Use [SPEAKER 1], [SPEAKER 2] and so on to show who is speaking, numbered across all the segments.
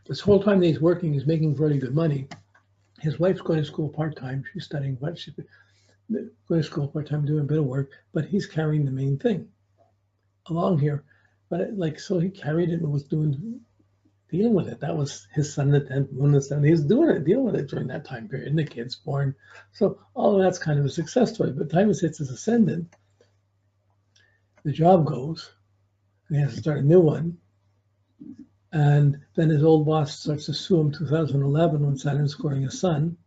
[SPEAKER 1] This whole time that he's working, he's making very good money. His wife's going to school part-time. She's studying, but she's going to school part-time, doing a bit of work, but he's carrying the main thing along here. But so he carried it and was dealing with it. That was his son, the 10th moon, the 7th. He was dealing with it during that time period, and the kid's born. So all of that's kind of a success story. But the time it hits his ascendant, the job goes, and he has to start a new one. And then his old boss starts to sue him 2011 when Saturn's scoring his son.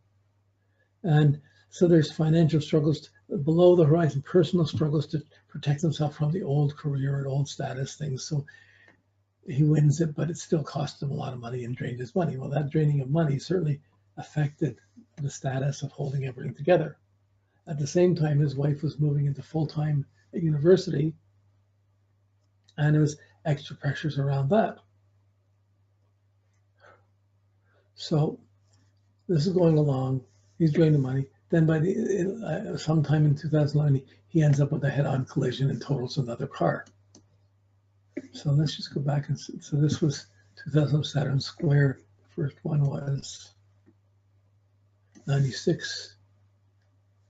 [SPEAKER 1] And so there's financial struggles below the horizon, personal struggles to protect himself from the old career and old status things. So he wins it, but it still cost him a lot of money and drained his money. Well, that draining of money certainly affected the status of holding everything together. At the same time, his wife was moving into full-time at university, and there was extra pressures around that. So this is going along. He's draining money. Then by sometime in 2011, he ends up with a head-on collision and totals another car. So let's just go back and see. So this was 2000 Saturn square. The first one was 96,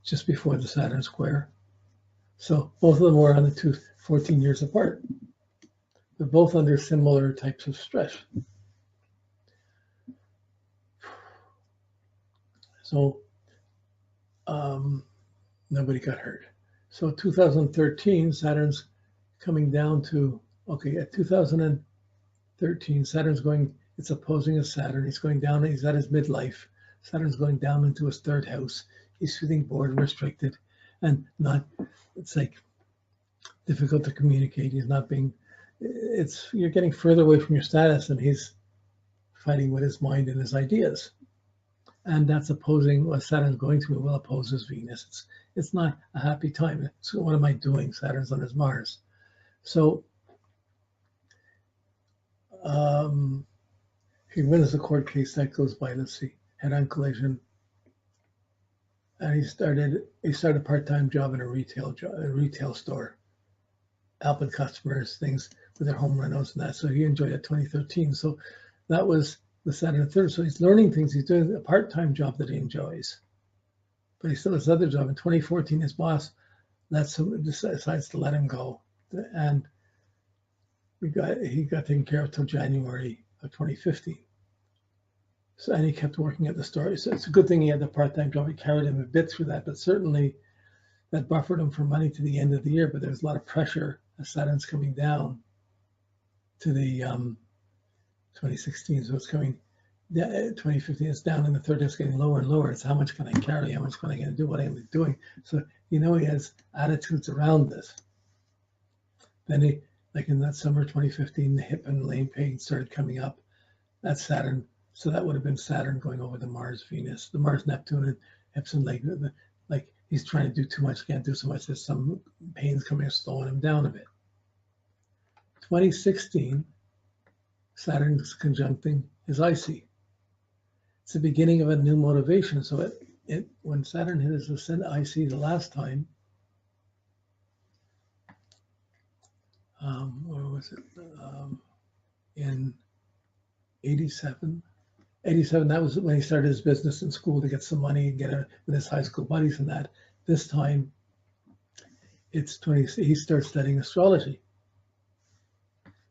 [SPEAKER 1] just before the Saturn square. So both of them were on the 14 years apart. They're both under similar types of stress. So nobody got hurt. So 2013, Saturn's coming down to, okay, at 2013, Saturn's going, it's opposing a Saturn. He's going down, he's at his midlife. Saturn's going down into his third house. He's feeling bored and restricted and it's like difficult to communicate. He's not being, you're getting further away from your status and he's fighting with his mind and his ideas. And that's opposing what Saturn's going through. It will oppose his Venus. It's not a happy time. So what am I doing? Saturn's on his Mars. So he wins the court case. That goes by, let's see, head-on collision. And he started a part-time job in a retail store, helping customers, things with their home renos and that. So he enjoyed it 2013. So that was the Saturn third. So he's learning things. He's doing a part-time job that he enjoys, but he still has another job. In 2014, his boss decides to let him go, and he got taken care of till January of 2015. So, and he kept working at the store. So it's a good thing he had the part-time job. He carried him a bit through that, but certainly that buffered him for money to the end of the year. But there's a lot of pressure as Saturn's coming down to the 2016, so it's coming, 2015, it's down in the third, it's getting lower and lower. It's how much can I carry? How much can I do? What am I doing? So, he has attitudes around this. Then he, like in that summer 2015, the hip and leg pain started coming up. That's Saturn. So that would have been Saturn going over the Mars, Venus, the Mars, Neptune, and hips and leg. Like he's trying to do too much, can't do so much. There's some pains coming, slowing him down a bit. 2016, Saturn's conjuncting his IC. It's the beginning of a new motivation. So when Saturn hit his ascendant IC the last time, where was it? In 87. 87, that was when he started his business in school to get some money and get with his high school buddies and that. This time, it's 20, he starts studying astrology.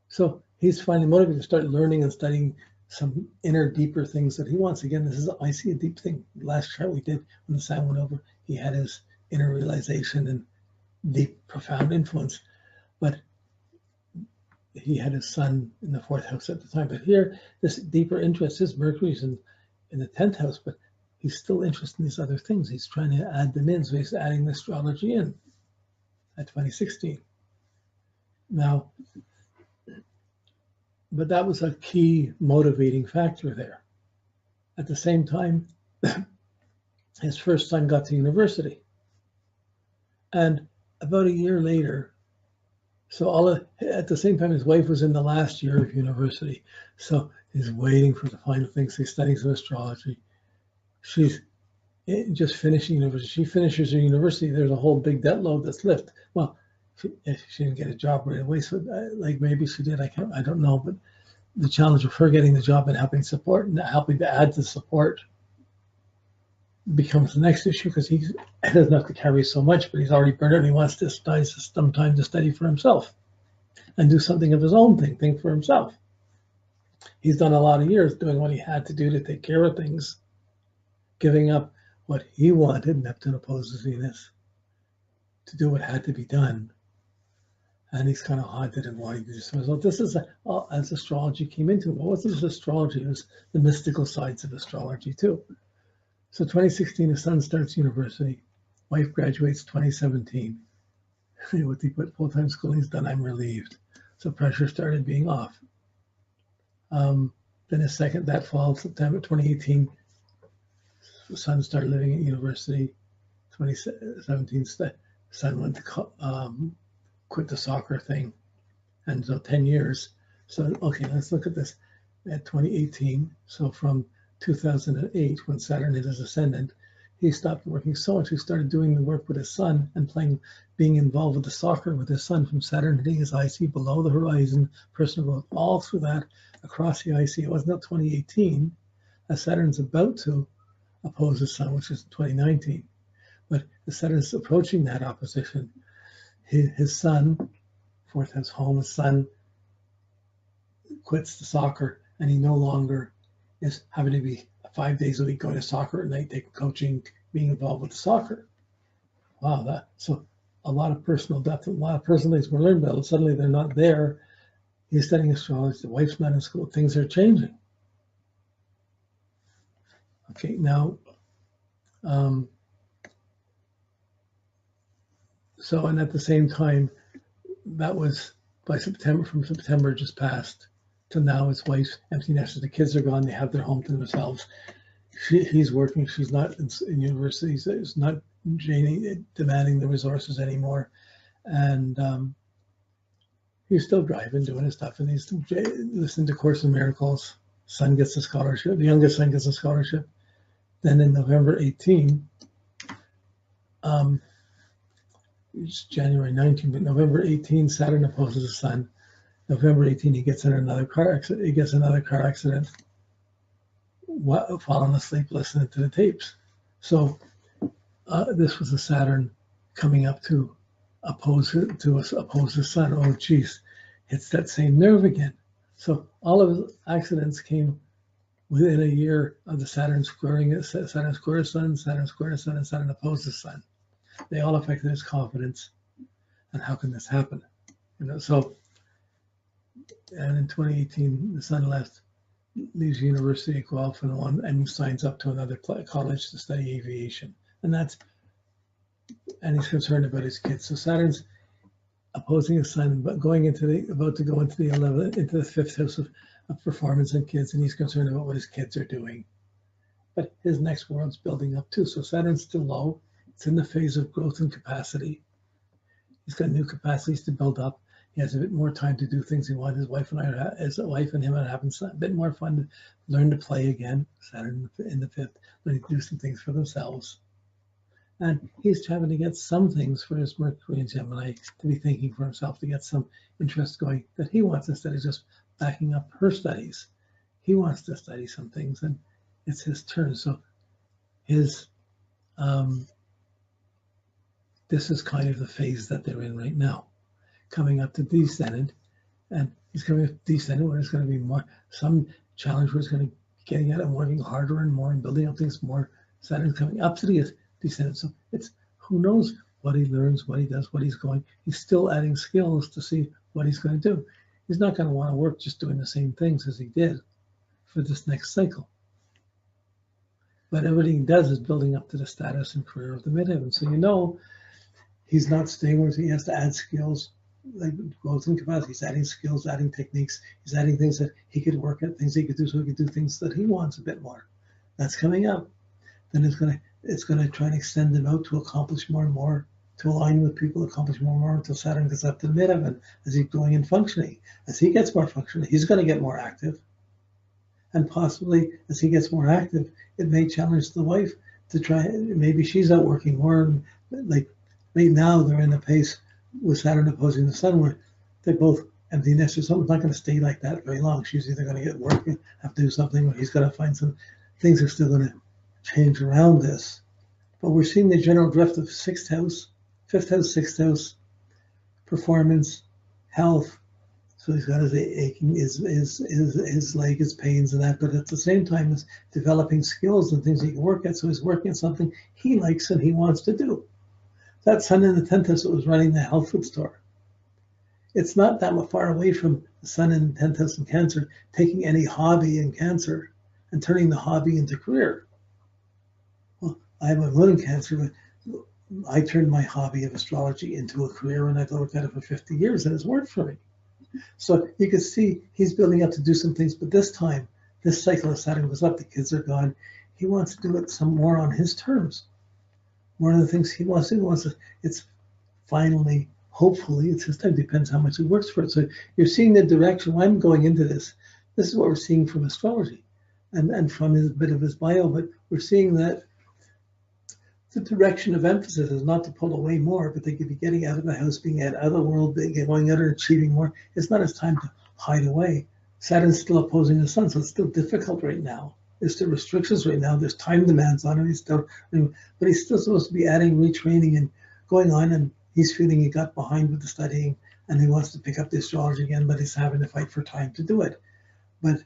[SPEAKER 1] So he's finally motivated to start learning and studying some inner, deeper things that he wants. Again, I see a deep thing. Last chart we did when the sun went over, he had his inner realization and deep, profound influence. But he had his sun in the fourth house at the time. But here, this deeper interest, his Mercury's in the 10th house, but he's still interested in these other things. He's trying to add them in. So he's adding the astrology in at 2016. Now, but that was a key motivating factor there. At the same time, his first son got to university. And about a year later, so at the same time, his wife was in the last year of university. So he's waiting for the final things. He's studying some astrology. She's just finishing university. She finishes her university. There's a whole big debt load that's lifted. Well, she didn't get a job right away. So like maybe she did. I don't know. But the challenge of her getting the job and helping support and helping to add to support becomes the next issue, because he doesn't have to carry so much, but he's already burned out and he wants to some time to study for himself and do something of his own thing, think for himself. He's done a lot of years doing what he had to do to take care of things, giving up what he wanted, Neptune opposes Venus, to do what had to be done. And he's kind of haunted and wanting to do something. So this is as astrology came into it. What was this astrology? It was the mystical sides of astrology too. So 2016, the son starts university. Wife graduates 2017. With the full-time schooling's done, I'm relieved. So pressure started being off. Then that fall, September 2018, the son started living at university. 2017, son went to quit the soccer thing. And so 10 years. So, okay, let's look at this. At 2018, so from 2008, when Saturn hit his ascendant, he stopped working so much. He started doing the work with his son and being involved with the soccer with his son, from Saturn hitting his IC below the horizon, personal growth, all through that, across the IC. It wasn't until 2018, as Saturn's about to oppose his son, which is 2019. But as Saturn's approaching that opposition, his son, fourth house home, his son quits the soccer, and he no longer is having to be 5 days a week going to soccer at night, taking coaching, being involved with the soccer. Wow, so a lot of personal depth, a lot of personal things were learned, but suddenly they're not there. He's studying astrology, the wife's not in school, things are changing. Okay, now, so, and at the same time, that was from September just passed to now, his wife's empty nesters. The kids are gone, they have their home to themselves. He's working, she's not in university, it's not demanding the resources anymore. And he's still driving, doing his stuff, and he's listening to Course in Miracles. Son gets a scholarship, the youngest son gets a scholarship. Then in November 18, it's January 19, but November 18, Saturn opposes the sun. November 18, he gets in another car accident. He gets another car accident, falling asleep listening to the tapes. So this was a Saturn coming up to oppose the sun. Oh, geez, it's that same nerve again. So all of his accidents came within a year of the Saturn squaring it. Saturn square sun, Saturn square sun, and Saturn opposes sun. They all affected his confidence. And how can this happen? So. And in 2018, the son leaves University of Guelph and signs up to another college to study aviation. And he's concerned about his kids. So Saturn's opposing his son, but about to go into the 11th, into the fifth house of performance and kids, and he's concerned about what his kids are doing. But his next world's building up too. So Saturn's still low. It's in the phase of growth and capacity. He's got new capacities to build up. He has a bit more time to do things he wants. His wife and him are having a bit more fun to learn to play again. Saturn in the fifth, learning to do some things for themselves. And he's having to get some things for his Mercury and Gemini to be thinking for himself, to get some interest going that he wants, instead of just backing up her studies. He wants to study some things, and it's his turn. So this is kind of the phase that they're in right now. Coming up to descendant, and he's coming up to descendant where it's going to be some challenge where it's going to be getting at it and working harder and more and building up things more. Saturn's coming up to the descendant, so it's who knows what he learns, what he does, what he's going. He's still adding skills to see what he's going to do. He's not going to want to work just doing the same things as he did for this next cycle. But everything he does is building up to the status and career of the midheaven. So he's not staying where he has to add skills. Like growth and capacity, he's adding skills, adding techniques, he's adding things that he could work at, things he could do, so he could do things that he wants a bit more. That's coming up. Then it's gonna try and extend him out to accomplish more and more, to align with people, accomplish more and more, until Saturn gets up to the midheaven as he's going and functioning. As he gets more functional, he's going to get more active, and possibly as he gets more active, it may challenge the wife to try. Maybe she's out working more. Like right now, they're in the pace with Saturn opposing the sun, where they both empty nester. Someone's not going to stay like that very long. She's either going to get work, have to do something, or he's got to find some things are still going to change around this. But we're seeing the general drift of sixth house, fifth house, sixth house, performance, health. So he's got his aching, his leg, his pains and that, but at the same time is developing skills and things he can work at. So he's working at something he likes and he wants to do. That sun in the 10th house that was running the health food store. It's not that far away from the sun in the 10th house in Cancer, taking any hobby in Cancer and turning the hobby into career. Well, I have a moon in Cancer, but I turned my hobby of astrology into a career and I've worked at it for 50 years and it's worked for me. So you can see he's building up to do some things, but this time, this cycle of Saturn goes up, the kids are gone. He wants to do it some more on his terms. One of the things he wants to do, it's finally, hopefully, it's his time, depends how much he works for it. So you're seeing the direction. When I'm going into this is what we're seeing from astrology and from his bit of his bio, but we're seeing that the direction of emphasis is not to pull away more, but they could be getting out of the house, being out of the world, going out and achieving more. It's not his time to hide away. Saturn's still opposing the sun, so it's still difficult right now. There's still restrictions right now. There's time demands on him. But he's still supposed to be adding, retraining, and going on. And he's feeling he got behind with the studying, and he wants to pick up the astrology again, but he's having to fight for time to do it. But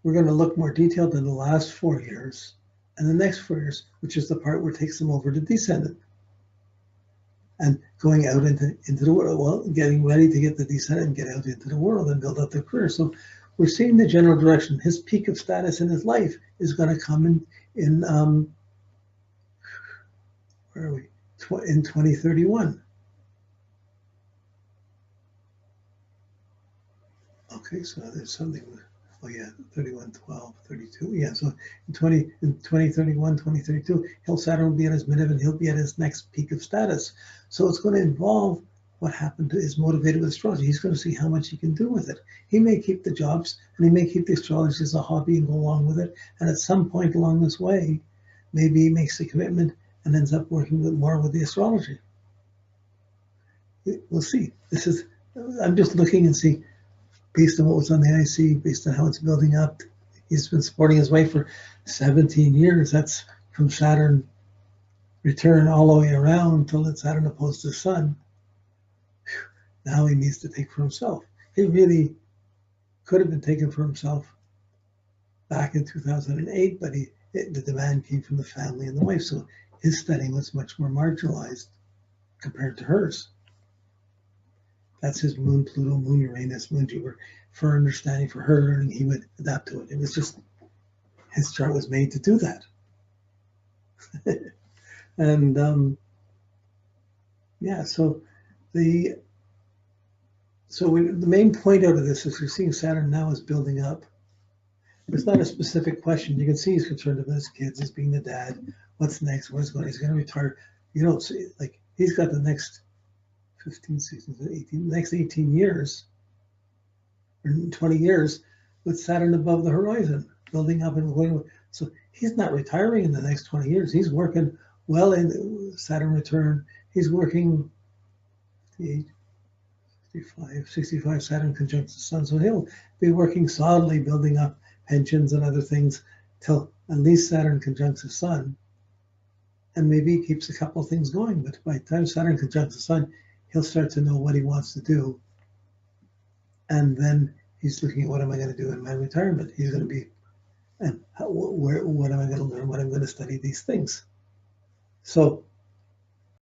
[SPEAKER 1] we're going to look more detailed in the last 4 years and the next 4 years, which is the part where it takes them over to descendant and going out into the world, well, getting ready to get the descendant and get out into the world and build up their career. So we're seeing the general direction. His peak of status in his life is going to come in where are we? In 2031. Okay, so there's something. Oh yeah, 31, 12, 32. Yeah, so in 2031, 2032, Saturn will be at his midheaven and he'll be at his next peak of status. So it's going to involve what happened to his motivated with astrology. He's going to see how much he can do with it. He may keep the jobs and he may keep the astrology as a hobby and go along with it. And at some point along this way, maybe he makes a commitment and ends up working more with the astrology. We'll see. I'm just looking and see, based on what was on the IC, based on how it's building up. He's been supporting his wife for 17 years. That's from Saturn return all the way around until it's Saturn opposed to the sun. Now he needs to take for himself. He really could have been taken for himself back in 2008, but the demand came from the family and the wife, so his studying was much more marginalized compared to hers. That's his moon, Pluto, moon, Uranus, moon, Jupiter. For understanding, for her learning, he would adapt to it. It was just, his chart was made to do that. And yeah, so the main point out of this is we're seeing Saturn now is building up. It's not a specific question. You can see he's concerned about his kids. He's being the dad. What's next? Where's going? He's going to retire. You don't see, like, he's got the next 15, 16, 18, next 18 years, or 20 years, with Saturn above the horizon, building up and going. So he's not retiring in the next 20 years. He's working well in Saturn return. He's working 65 Saturn conjunct the sun. So he'll be working solidly, building up pensions and other things till at least Saturn conjuncts the sun. And maybe he keeps a couple of things going, but by the time Saturn conjuncts the sun, he'll start to know what he wants to do. And then he's looking at, what am I going to do in my retirement? He's going to be, and what am I going to learn? What am I going to study these things? So